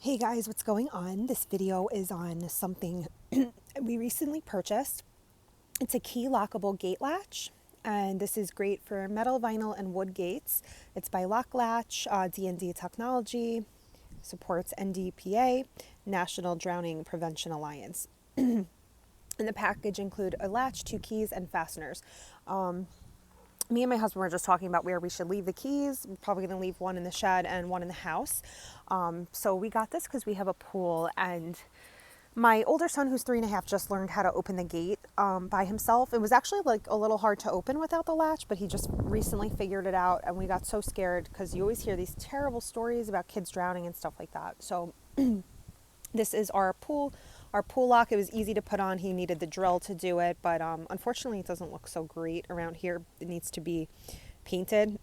Hey guys, what's going on? This video is on something we recently purchased. It's a key lockable gate latch, and this is great for metal, vinyl, and wood gates. It's by Latch D&D Technology, supports NDPA, National Drowning Prevention Alliance. And the package include a latch, 2 keys, and fasteners. Me and my husband were just talking about where we should leave the keys. We're probably going to leave one in the shed and one in the house. So we got this because we have a pool, and my older son, who's 3.5, just learned how to open the gate by himself. It was actually like a little hard to open without the latch, but he just recently figured it out, and we got so scared because you always hear these terrible stories about kids drowning and stuff like that. So this is our pool lock. It was easy to put on. He needed the drill to do it, but unfortunately it doesn't look so great around here. It needs to be painted.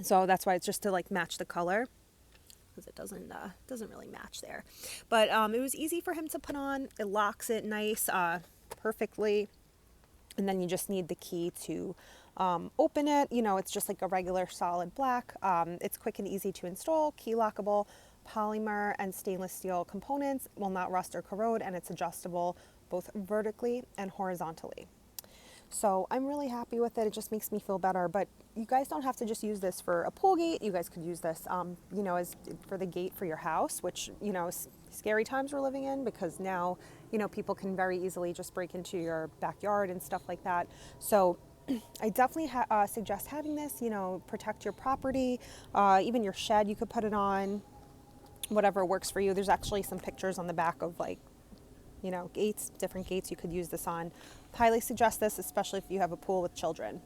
So that's why it's just to like match the color, because it doesn't really match there. But it was easy for him to put on. It locks it nice, perfectly. And then you just need the key to open it. You know, it's just like a regular solid black. It's quick and easy to install, key lockable, polymer and stainless steel components, will not rust or corrode, and it's adjustable both vertically and horizontally. So I'm really happy with it. It just makes me feel better. But you guys don't have to just use this for a pool gate. You guys could use this, as for the gate for your house, which, scary times we're living in, because now, people can very easily just break into your backyard and stuff like that. So I definitely suggest having this, protect your property, even your shed, you could put it on, whatever works for you. There's actually some pictures on the back of gates, different gates you could use this on. Highly suggest this, especially if you have a pool with children.